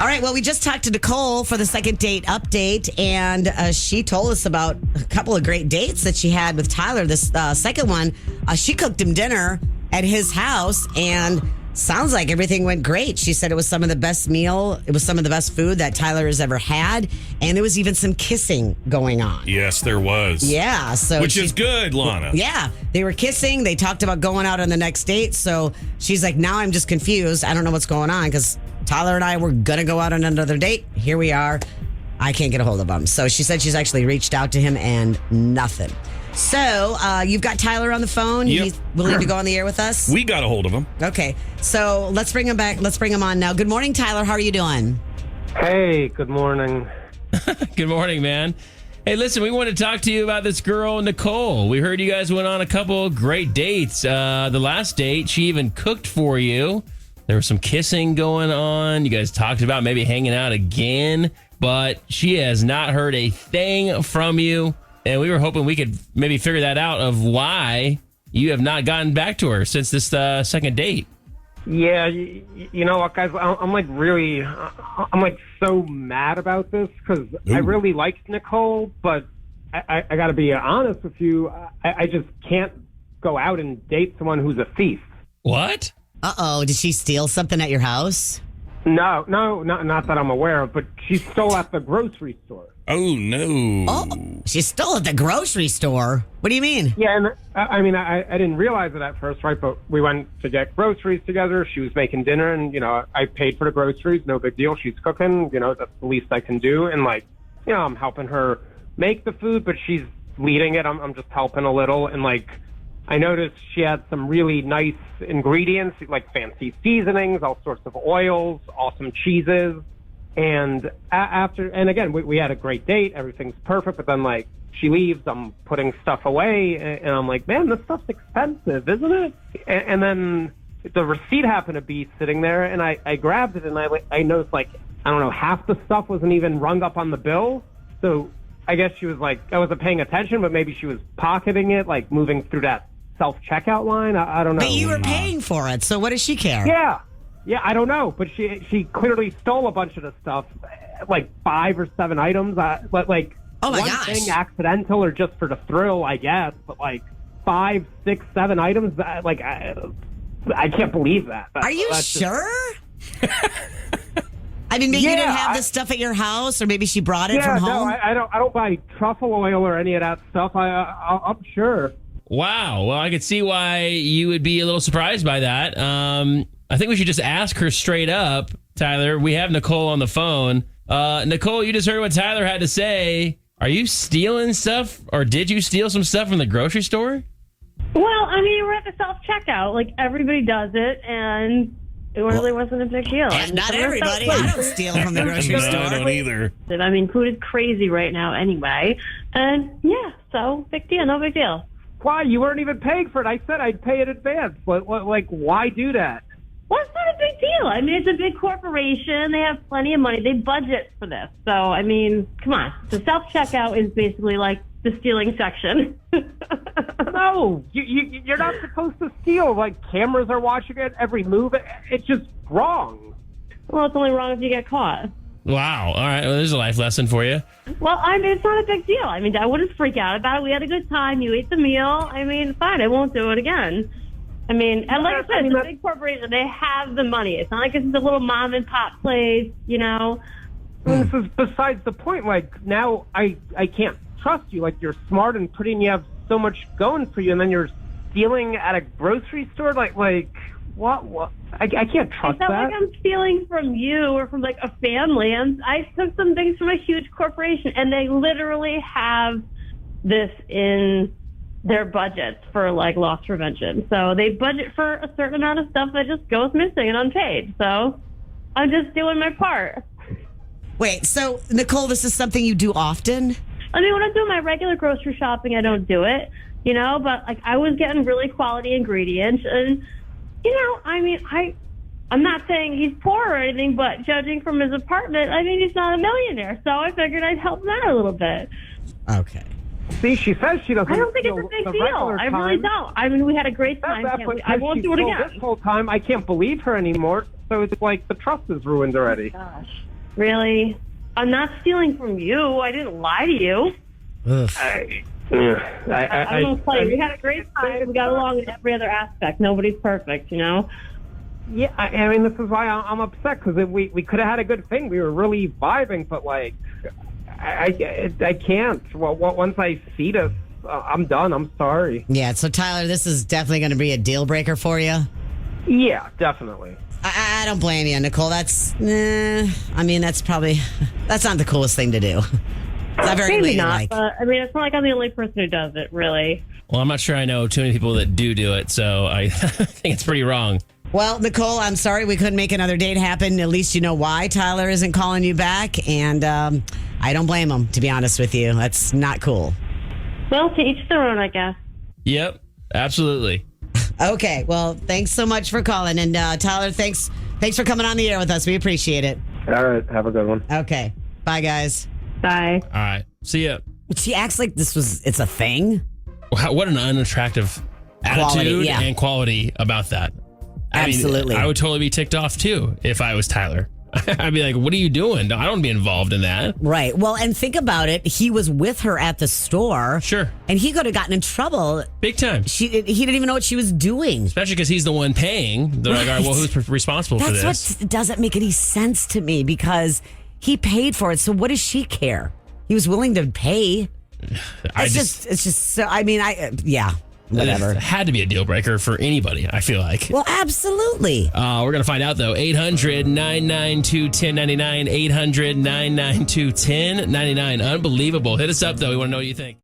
All right, well, we just talked to Nicole for the second date update, and she told us about a couple of great dates that she had with Tyler. This second one, she cooked him dinner at his house, and sounds like everything went great. She said it was some of the best meal. It was some of the best food that Tyler has ever had, and there was even some kissing going on. Yes, there was. Yeah, so which is good, Lana. Yeah, they were kissing. They talked about going out on the next date. So she's like, now I'm just confused. I don't know what's going on because Tyler and I were going to go out on another date. Here we are. I can't get a hold of him. So she said she's actually reached out to him and nothing. So you've got Tyler on the phone. Yep. He's willing to go on the air with us? We got a hold of him. Okay. So let's bring him back. Let's bring him on now. Good morning, Tyler. How are you doing? Hey, good morning. Good morning, man. Hey, listen, we want to talk to you about this girl, Nicole. We heard you guys went on a couple great dates. The last date, she even cooked for you. There was some kissing going on. You guys talked about maybe hanging out again, but she has not heard a thing from you. And we were hoping we could maybe figure that out of why you have not gotten back to her since this second date. Yeah, you know what, guys? I'm like really, I'm like so mad about this because I really liked Nicole, but I got to be honest with you. I just can't go out and date someone who's a thief. What? Uh-oh. Did she steal something at your house? No, not that I'm aware of, but she stole at the grocery store. Oh, no. Oh, she stole at the grocery store. What do you mean? Yeah, and I mean, I didn't realize it at first, right? But we went to get groceries together. She was making dinner, and, you know, I paid for the groceries. No big deal. She's cooking. You know, that's the least I can do. And, like, you know, I'm helping her make the food, but she's leading it. I'm just helping a little. And, like, I noticed she had some really nice ingredients, like fancy seasonings, all sorts of oils, awesome cheeses. And and again, we had a great date. Everything's perfect. But then, like, she leaves. I'm putting stuff away. And I'm like, man, this stuff's expensive, isn't it? And then the receipt happened to be sitting there. And I grabbed it. And I noticed, like, I don't know, half the stuff wasn't even rung up on the bill. So I guess she was like, I wasn't paying attention, but maybe she was pocketing it, like moving through that self-checkout line. I don't know. But you were paying for it. So what does she care? Yeah, I don't know, but she clearly stole a bunch of the stuff, like 5 or 7 items. Like, oh my one gosh, thing accidental or just for the thrill, I guess. But like 5, 6, 7 items, like I can't believe that. Are you sure? I mean, maybe you didn't have this stuff at your house, or maybe she brought it from home. No, I don't buy truffle oil or any of that stuff. I'm sure. Wow. Well, I could see why you would be a little surprised by that. I think we should just ask her straight up, Tyler. We have Nicole on the phone. Nicole, you just heard what Tyler had to say. Are you stealing stuff, or did you steal some stuff from the grocery store? Well, I mean, we're at the self-checkout. Like, everybody does it, and it really wasn't a big deal. And not everybody. I don't steal from the grocery store. I don't either. I mean, food is crazy right now anyway. And, yeah, so big deal, no big deal. Why? You weren't even paying for it. I said I'd pay in advance. But, like, why do that? Well, it's not a big deal. I mean, it's a big corporation. They have plenty of money. They budget for this. So, I mean, come on. The self-checkout is basically like the stealing section. No, you're not supposed to steal. Like, cameras are watching it, every move. It's just wrong. Well, it's only wrong if you get caught. Wow. All right. Well, there's a life lesson for you. Well, I mean, it's not a big deal. I mean, I wouldn't freak out about it. We had a good time. You ate the meal. I mean, fine. I won't do it again. I mean, and like I said, it's a big corporation. They have the money. It's not like it's a little mom and pop place, you know. This is besides the point. Like, now I can't trust you. Like, you're smart and pretty, and you have so much going for you, and then you're stealing at a grocery store. Like what? I can't trust that. It's not like I'm stealing from you or from like a family. I took some things from a huge corporation, and they literally have this in their budgets for like loss prevention. So they budget for a certain amount of stuff that just goes missing and unpaid. So I'm just doing my part. Wait, so Nicole, this is something you do often? I mean, when I'm doing my regular grocery shopping, I don't do it, you know, but like I was getting really quality ingredients, and, you know, I mean, I'm not saying he's poor or anything, but judging from his apartment, I mean, he's not a millionaire. So I figured I'd help him out a little bit. Okay. See, she says she doesn't. I don't think it's a big deal. I really don't. I mean, we had a great time. I won't do it again. This whole time, I can't believe her anymore. So it's like the trust is ruined already. Gosh. Really? I'm not stealing from you. I didn't lie to you. I I'm going to tell you, we had a great time. We got along in every other aspect. Nobody's perfect, you know? Yeah, I mean, this is why I'm upset, because we could have had a good thing. We were really vibing, but, like, I can't. Well, once I see this, I'm done. I'm sorry. Yeah, so Tyler, this is definitely going to be a deal breaker for you. Yeah, definitely. I don't blame you, Nicole. That's not the coolest thing to do. It's not very Maybe not, ladylike. but I mean, it's not like I'm the only person who does it, really. Well, I'm not sure I know too many people that do it, so I think it's pretty wrong. Well, Nicole, I'm sorry we couldn't make another date happen. At least you know why Tyler isn't calling you back, and I don't blame him, to be honest with you. That's not cool. Well, to each their own, I guess. Yep, absolutely. Okay, well, thanks so much for calling, and Tyler, thanks for coming on the air with us. We appreciate it. All right, have a good one. Okay, bye, guys. Bye. All right, see ya. She acts like it's a thing. Wow, what an unattractive Quality, attitude yeah. and quality about that. Absolutely. I would totally be ticked off too if I was Tyler. I'd be like, what are you doing? I don't want to be involved in that. Right. Well, and think about it. He was with her at the store. Sure. And he could have gotten in trouble. Big time. He didn't even know what she was doing. Especially because he's the one paying. They're like, all right, well, who's responsible for this? That's what doesn't make any sense to me, because he paid for it. So what does she care? He was willing to pay. It's just so, whatever. It had to be a deal breaker for anybody, I feel like. Well, absolutely. We're going to find out, though. 800-992-1099. 800-992-1099. Unbelievable. Hit us up, though. We want to know what you think.